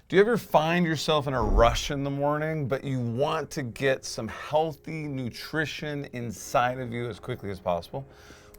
Do you ever find yourself in a rush in the morning, but you want to get some healthy nutrition inside of you as quickly as possible?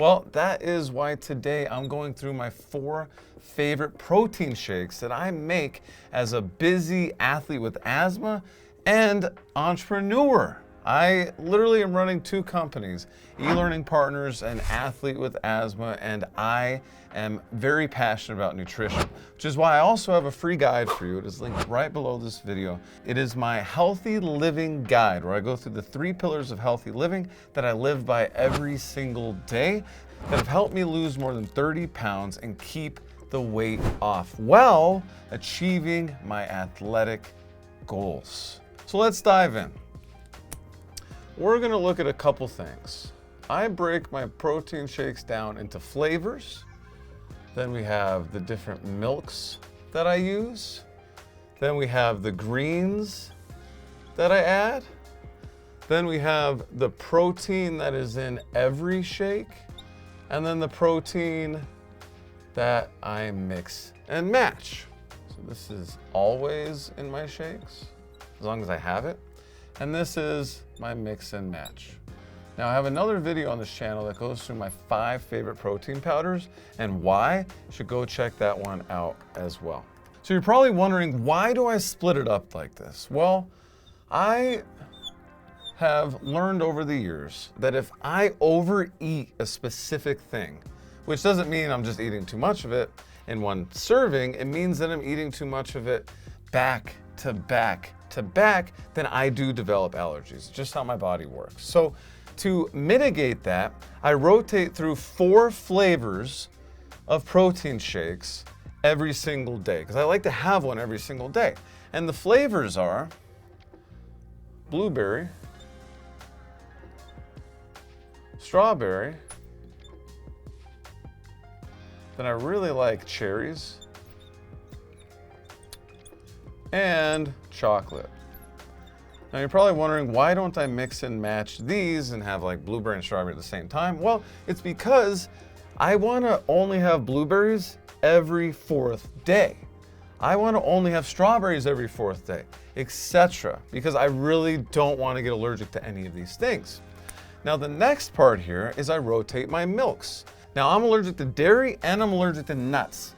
Well, that is why today I'm going through my 4 favorite protein shakes that I make as a busy athlete with asthma and entrepreneur. I literally am running 2 companies, e-learning partners and athlete with asthma, and I am very passionate about nutrition, which is why I also have a free guide for you. It is linked right below this video. It is my healthy living guide where I go through the 3 pillars of healthy living that I live by every single day that have helped me lose more than 30 pounds and keep the weight off while achieving my athletic goals. So let's dive in. We're gonna look at a couple things. I break my protein shakes down into flavors. Then we have the different milks that I use. Then we have the greens that I add. Then we have the protein that is in every shake. And then the protein that I mix and match. So this is always in my shakes, as long as I have it. And this is my mix and match. Now I have another video on this channel that goes through my 5 favorite protein powders and why. You should go check that one out as well. So you're probably wondering, why do I split it up like this? Well, I have learned over the years that if I overeat a specific thing, which doesn't mean I'm just eating too much of it in one serving, it means that I'm eating too much of it back to back to back, then I do develop allergies. It's just how my body works. So to mitigate that, I rotate through 4 flavors of protein shakes every single day, because I like to have one every single day. And the flavors are blueberry, strawberry, then I really like cherries, and chocolate. Now you're probably wondering, why don't I mix and match these and have like blueberry and strawberry at the same time? Well, it's because I want to only have blueberries every 4th day. I want to only have strawberries every 4th day, etc. Because I really don't want to get allergic to any of these things. Now the next part here is I rotate my milks. Now I'm allergic to dairy and I'm allergic to nuts.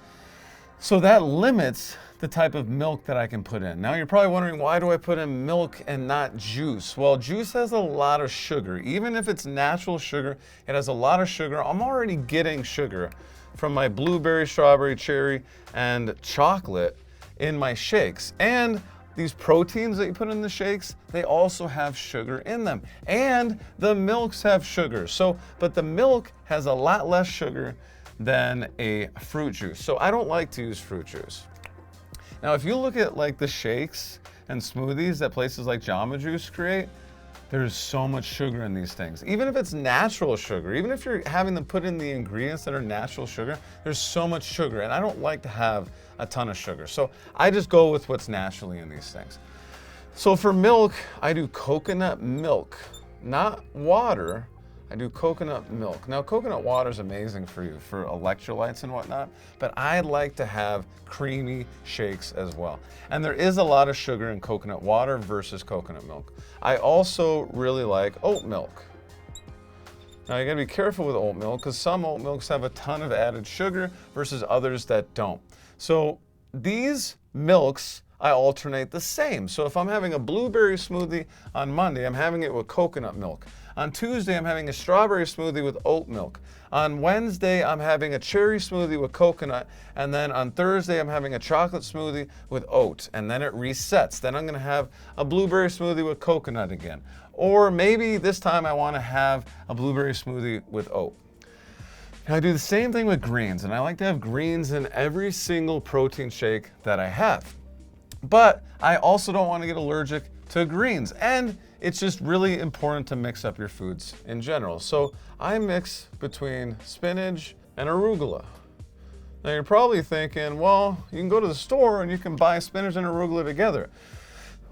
So that limits the type of milk that I can put in. Now you're probably wondering, why do I put in milk and not juice? Well, juice has a lot of sugar. Even if it's natural sugar, it has a lot of sugar. I'm already getting sugar from my blueberry, strawberry, cherry, and chocolate in my shakes. And these proteins that you put in the shakes, they also have sugar in them. And the milks have sugar. But the milk has a lot less sugar than a fruit juice. So I don't like to use fruit juice. Now, if you look at like the shakes and smoothies that places like Jamba Juice create, there's so much sugar in these things. Even if it's natural sugar, even if you're having them put in the ingredients that are natural sugar, there's so much sugar, and I don't like to have a ton of sugar. So I just go with what's naturally in these things. So for milk, I do coconut milk, not water. I do coconut milk. Now, coconut water is amazing for you, for electrolytes and whatnot, but I like to have creamy shakes as well. And there is a lot of sugar in coconut water versus coconut milk. I also really like oat milk. Now, you gotta be careful with oat milk because some oat milks have a ton of added sugar versus others that don't. So these milks, I alternate the same. So if I'm having a blueberry smoothie on Monday, I'm having it with coconut milk. On Tuesday, I'm having a strawberry smoothie with oat milk. On Wednesday, I'm having a cherry smoothie with coconut. And then on Thursday, I'm having a chocolate smoothie with oat. And then it resets. Then I'm gonna have a blueberry smoothie with coconut again. Or maybe this time I wanna have a blueberry smoothie with oat. Now I do the same thing with greens, and I like to have greens in every single protein shake that I have. But I also don't want to get allergic to greens, and it's just really important to mix up your foods in general. So I mix between spinach and arugula. Now you're probably thinking, well, you can go to the store and you can buy spinach and arugula together.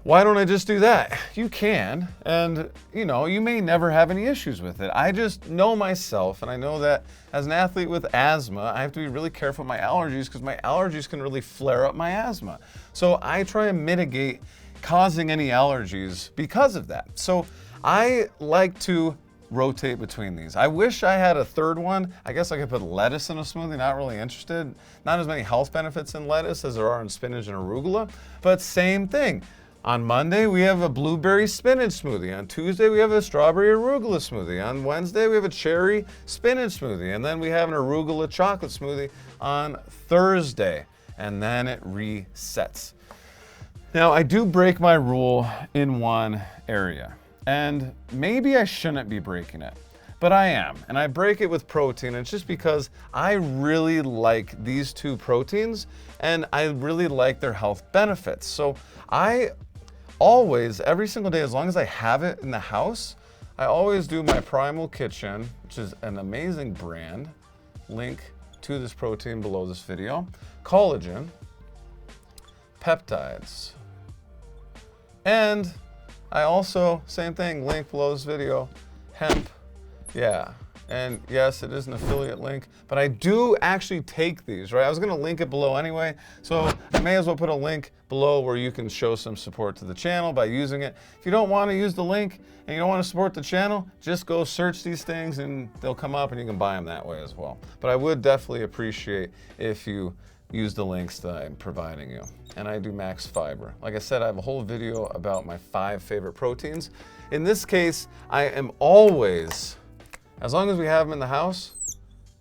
why don't I just do that? You can, and you know, you may never have any issues with it. I just know myself, and I know that as an athlete with asthma, I have to be really careful with my allergies because my allergies can really flare up my asthma. So I try and mitigate causing any allergies because of that. So I like to rotate between these. I wish I had a third one. I guess I could put lettuce in a smoothie, not really interested. Not as many health benefits in lettuce as there are in spinach and arugula, but same thing. On Monday, we have a blueberry spinach smoothie. On Tuesday, we have a strawberry arugula smoothie. On Wednesday, we have a cherry spinach smoothie. And then we have an arugula chocolate smoothie on Thursday. And then it resets. Now, I do break my rule in one area. And maybe I shouldn't be breaking it, but I am. And I break it with protein. It's just because I really like these two proteins and I really like their health benefits. So I always, every single day, as long as I have it in the house, I always do my Primal Kitchen, which is an amazing brand. Link to this protein below this video. Collagen, peptides, and I also, same thing, link below this video, hemp, yeah. And yes, it is an affiliate link, but I do actually take these, right? I was gonna link it below anyway, so I may as well put a link below where you can show some support to the channel by using it. If you don't wanna use the link and you don't wanna support the channel, just go search these things and they'll come up and you can buy them that way as well. But I would definitely appreciate if you use the links that I'm providing you. And I do max fiber. Like I said, I have a whole video about my 5 favorite proteins. In this case, I am always, as long as we have them in the house,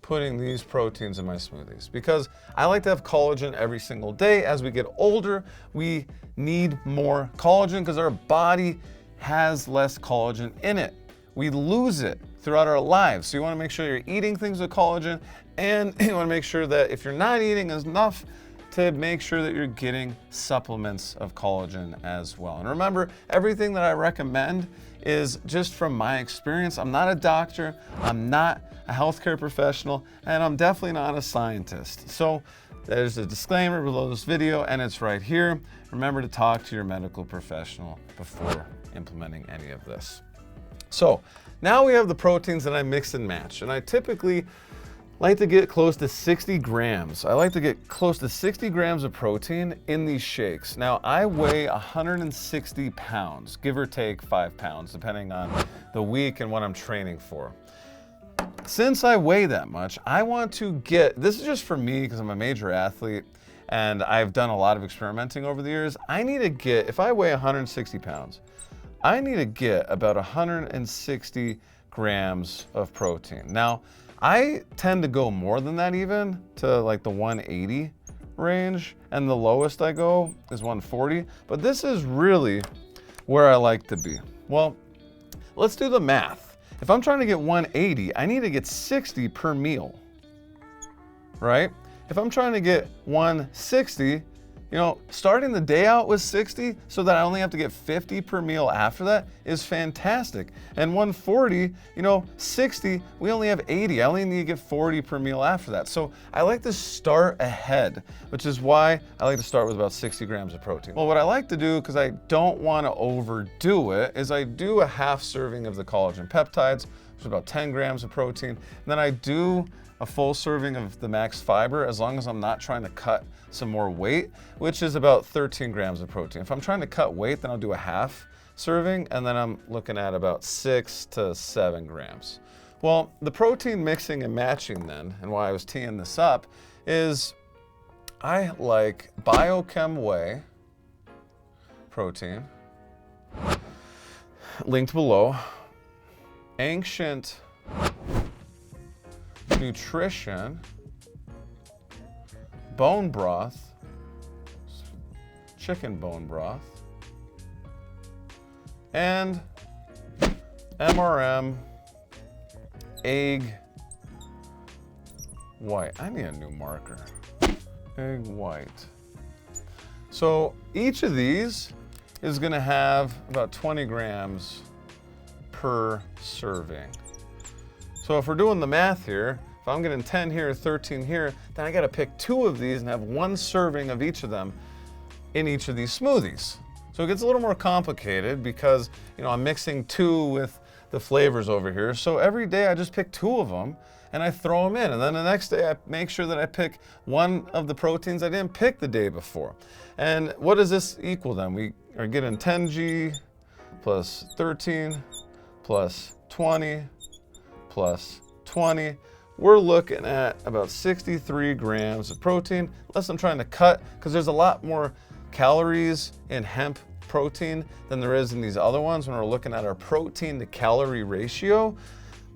putting these proteins in my smoothies because I like to have collagen every single day. As we get older, we need more collagen because our body has less collagen in it. We lose it throughout our lives. So you wanna make sure you're eating things with collagen, and you wanna make sure that if you're not eating enough, to make sure that you're getting supplements of collagen as well. And remember, everything that I recommend is just from my experience. I'm not a doctor, I'm not a healthcare professional, and I'm definitely not a scientist. So there's a disclaimer below this video, and it's right here. Remember to talk to your medical professional before implementing any of this. So now we have the proteins that I mix and match, and I typically like to get close to 60 grams. I like to get close to 60 grams of protein in these shakes. Now I weigh 160 pounds, give or take 5 pounds, depending on the week and what I'm training for. Since I weigh that much, I want to get, this is just for me because I'm a major athlete and I've done a lot of experimenting over the years. I need to get, if I weigh 160 pounds, I need to get about 160 grams of protein. Now, I tend to go more than that even, to like the 180 range, and the lowest I go is 140, but this is really where I like to be. Well, let's do the math. If I'm trying to get 180, I need to get 60 per meal, right? If I'm trying to get 160, you know, starting the day out with 60 so that I only have to get 50 per meal after that is fantastic. And 140, you know, 60, we only have 80. I only need to get 40 per meal after that. So I like to start ahead, which is why I like to start with about 60 grams of protein. Well, what I like to do, because I don't want to overdo it, is I do a half serving of the collagen peptides, which is about 10 grams of protein. And then I do a full serving of the max fiber, as long as I'm not trying to cut some more weight, which is about 13 grams of protein. If I'm trying to cut weight, then I'll do a half serving, and then I'm looking at about 6 to 7 grams. Well, the protein mixing and matching then, and why I was teeing this up, is I like Biochem Whey protein, linked below, Ancient Nutrition, bone broth, chicken bone broth, and MRM egg white. I need a new marker. Egg white. So each of these is gonna have about 20 grams per serving. So if we're doing the math here, if I'm getting 10 here, 13 here, then I gotta pick 2 of these and have 1 serving of each of them in each of these smoothies. So it gets a little more complicated because, I'm mixing 2 with the flavors over here. So every day I just pick 2 of them and I throw them in. And then the next day I make sure that I pick one of the proteins I didn't pick the day before. And what does this equal then? We are getting 10G plus 13 plus 20 plus 20. We're looking at about 63 grams of protein, unless I'm trying to cut, because there's a lot more calories in hemp protein than there is in these other ones when we're looking at our protein to calorie ratio.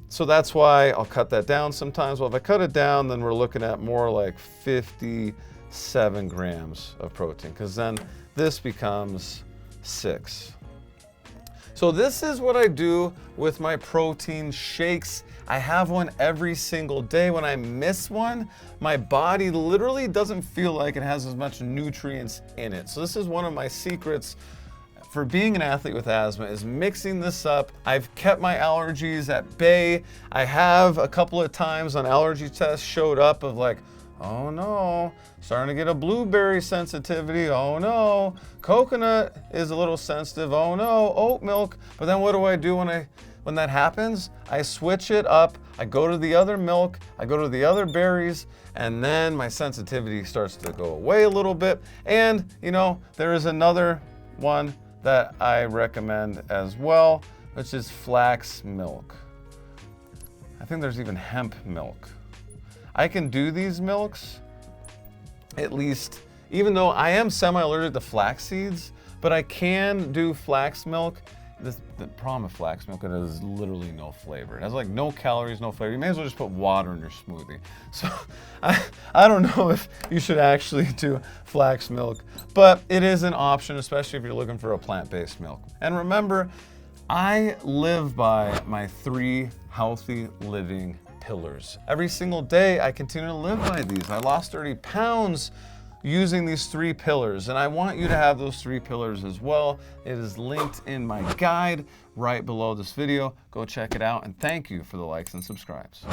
So that's why I'll cut that down sometimes. Well, if I cut it down, then we're looking at more like 57 grams of protein, because then this becomes 6. So this is what I do with my protein shakes. I have one every single day. When I miss one, my body literally doesn't feel like it has as much nutrients in it. So this is one of my secrets for being an athlete with asthma, is mixing this up. I've kept my allergies at bay. I have a couple of times on allergy tests showed up of like, oh no, starting to get a blueberry sensitivity. Oh no, coconut is a little sensitive. Oh no, oat milk. But then what do I do when that happens? I switch it up. I go to the other milk. I go to the other berries, and then my sensitivity starts to go away a little bit. And there is another one that I recommend as well, which is flax milk. I think there's even hemp milk. I can do these milks, at least, even though I am semi-allergic to flax seeds, but I can do flax milk. The problem with flax milk, it has literally no flavor. It has like no calories, no flavor. You may as well just put water in your smoothie. So I don't know if you should actually do flax milk, but it is an option, especially if you're looking for a plant-based milk. And remember, I live by my 3 healthy living pillars. Every single day, I continue to live by these. I lost 30 pounds using these 3 pillars, and I want you to have those 3 pillars as well. It is linked in my guide right below this video. Go check it out, and thank you for the likes and subscribes.